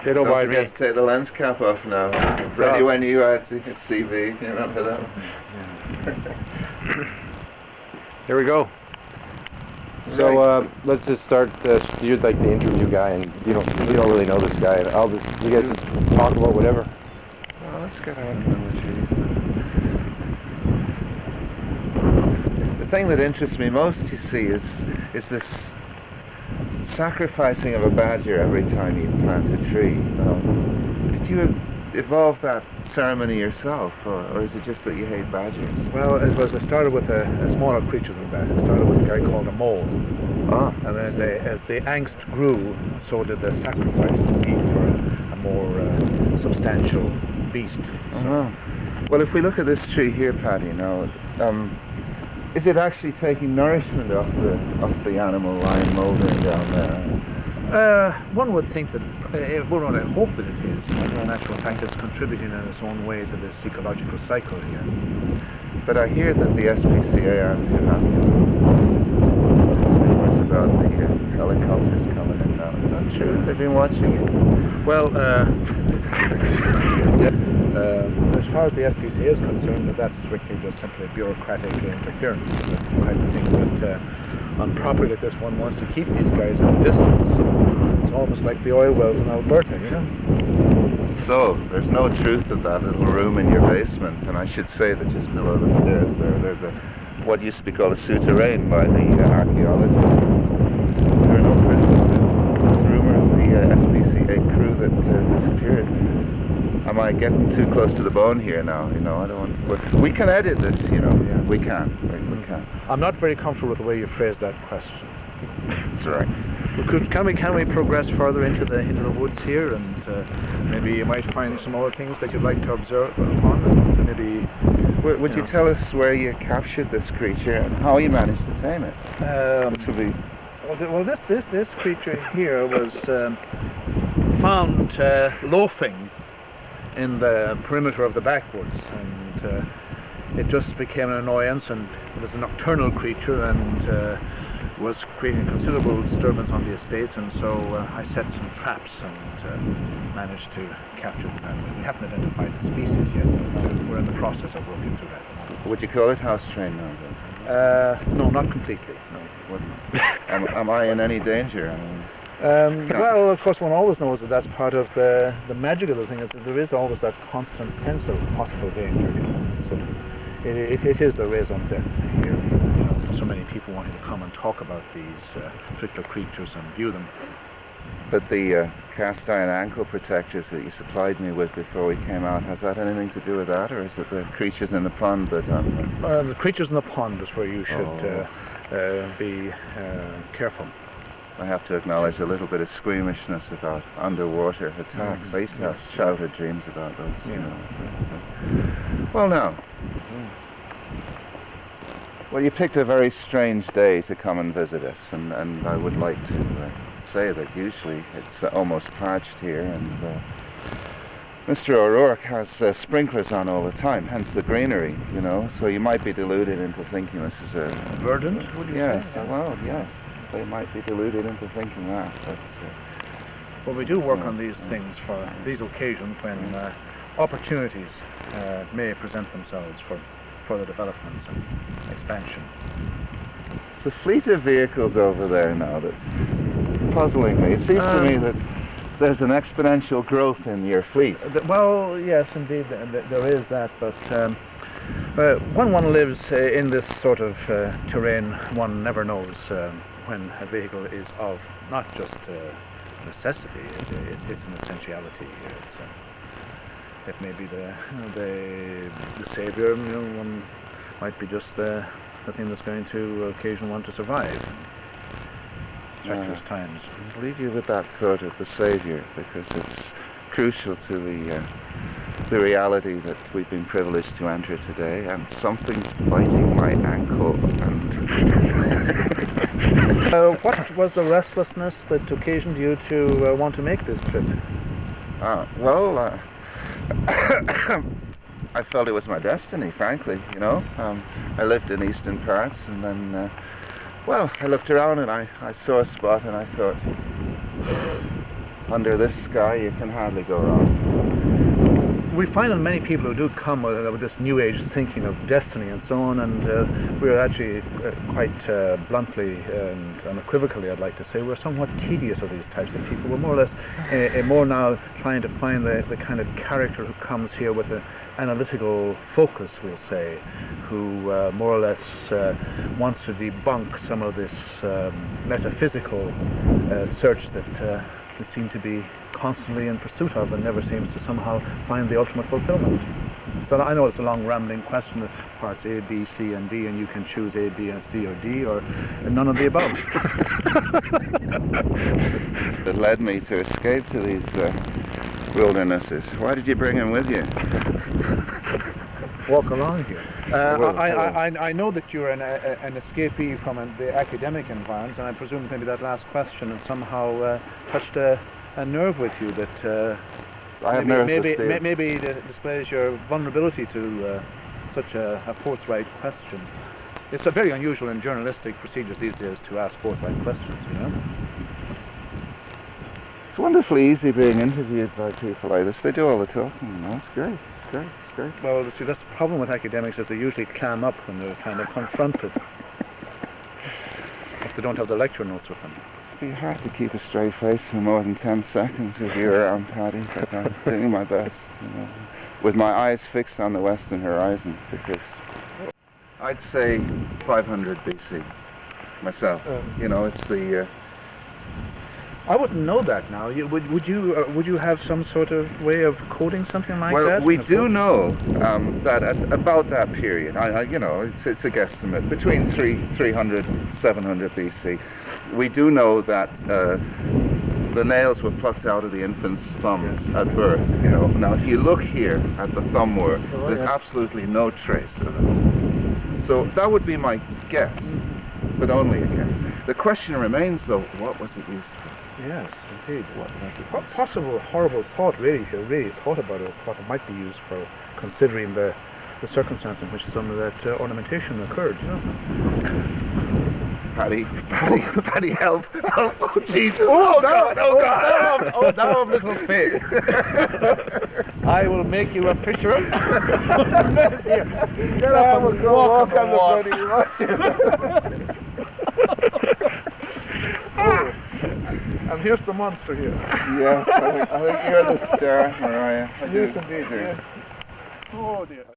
They don't mind me. Don't forget to take the lens cap off now. Ready when you add to your CV. You remember that? Yeah. Here we go. So let's just start. You're like the interview guy, and you don't really know this guy. You guys just talk about whatever. Well, let's get out of the trees. The thing that interests me most, you see, is this sacrificing of a badger every time you plant a tree. Did you evolve that ceremony yourself, or is it just that you hate badgers? Well, it started with a smaller creature than that. It started with a guy called a mole. And then as the angst grew, so did the sacrifice, the need for a more substantial beast. So. Well, if we look at this tree here, Paddy, now, is it actually taking nourishment off the animal lying mouldering down there? One would think that, one would hope that it is. In actual fact, it's contributing in its own way to this ecological cycle here. But I hear that the SPCA aren't too happy about this. There's rumours about the helicopters coming in now. Is that true? They've been watching it? Well, as far as the SPCA is concerned, that's strictly just simply bureaucratic interference. That's the type of thing that on property like this one wants to keep these guys at a distance. It's almost like the oil wells in Alberta, you know? So, there's no truth to that little room in your basement, and I should say that just below the stairs there's what used to be called a souterrain by the archaeologists. There are no prisoners there. This rumour of the SPCA crew that disappeared. Am I getting too close to the bone here now? You know, I don't want to. But we can edit this, you know. Yeah. We can. We can. I'm not very comfortable with the way you phrased that question. That's right. Can we progress further into the woods here, and maybe you might find some other things that you'd like to observe upon, and maybe. Would you tell us where you captured this creature and how you managed to tame it? This would be. Well, this creature here was found loafing in the perimeter of the backwoods, and it just became an annoyance, and it was a nocturnal creature and was creating considerable disturbance on the estate, and so I set some traps and managed to capture them. And we haven't identified the species yet, but we're in the process of working through that. Would you call it house trained now? No, not completely. No, wouldn't. Am I in any danger? Well, of course, one always knows that that's part of the magic of the thing, is that there is always that constant sense of possible danger. You know? So it is the raison d'etre here for so many people wanting to come and talk about these particular creatures and view them. But the cast iron ankle protectors that you supplied me with before we came out, has that anything to do with that, or is it the creatures in the pond that... The creatures in the pond is where you should be careful. I have to acknowledge a little bit of squeamishness about underwater attacks. I used to have childhood dreams about those. Yeah. You know, but, well, now. Well, you picked a very strange day to come and visit us, and I would like to say that usually it's almost parched here, and Mr. O'Rourke has sprinklers on all the time, hence the greenery, you know, so you might be deluded into thinking this is a... Verdant, would you say? Yes, well, yes. They might be deluded into thinking that, but... well, we do work on these things for these occasions when opportunities may present themselves for further developments and expansion. It's the fleet of vehicles over there now that's puzzling me. It seems to me that there's an exponential growth in your fleet. Well, yes, indeed, there is that, but when one lives in this sort of terrain, one never knows when a vehicle is of not just necessity, it's an essentiality here. It may be the savior, you know, one might be just the thing that's going to occasion one to survive in treacherous times. I'll leave you with that thought of the savior, because it's crucial to the reality that we've been privileged to enter today, and something's biting my ankle. And what was the restlessness that occasioned you to want to make this trip? Well, I felt it was my destiny, frankly, you know. I lived in eastern parts, and then, well, I looked around and I saw a spot and I thought, under this sky, you can hardly go wrong. We find that many people who do come with this new age thinking of destiny and so on, and we're actually quite bluntly and unequivocally, I'd like to say, we're somewhat tedious of these types of people. We're more or less more now trying to find the kind of character who comes here with an analytical focus, we'll say, who more or less wants to debunk some of this metaphysical search that they seem to be constantly in pursuit of and never seems to somehow find the ultimate fulfillment. So I know it's a long rambling question of parts A, B, C and D, and you can choose A, B and C or D or none of the above. That led me to escape to these wildernesses. Why did you bring him with you? Walk along here. I know that you're an escapee from the academic environment, and I presume maybe that last question has somehow touched a nerve with you that I have maybe displays your vulnerability to such a forthright question. It's very unusual in journalistic procedures these days to ask forthright questions, you know. It's wonderfully easy being interviewed by people like this. They do all the talking, you know. It's great. It's great. It's great. Well, see, that's the problem with academics, is they usually clam up when they're kind of confronted. If they don't have the lecture notes with them. It'd be hard to keep a straight face for more than 10 seconds if you're around, Paddy, but I'm doing my best, you know, with my eyes fixed on the western horizon, because I'd say 500 BC myself. You know, it's the... I wouldn't know that now. Would you have some sort of way of coding something like that? Well, we do know that at about that period, you know, it's a guesstimate, between 300 and 700 BC, we do know that the nails were plucked out of the infant's thumbs at birth. You know, now if you look here at the thumb work, there's absolutely no trace of it. So that would be my guess, but only a guess. The question remains, though, what was it used for? Yes, indeed. What was it? What possible horrible thought, really, if you really thought about it, is what it might be used for, considering the circumstance in which some of that ornamentation occurred. You know? Paddy, help! Oh, Jesus! Oh, God! Oh, God! Oh, thou of little faith! I will make you a fisher. Here, get up and walk on the bloody And here's the monster here. Yes, I think you're the star, Mariah. Yes, indeed. Yeah. Oh dear.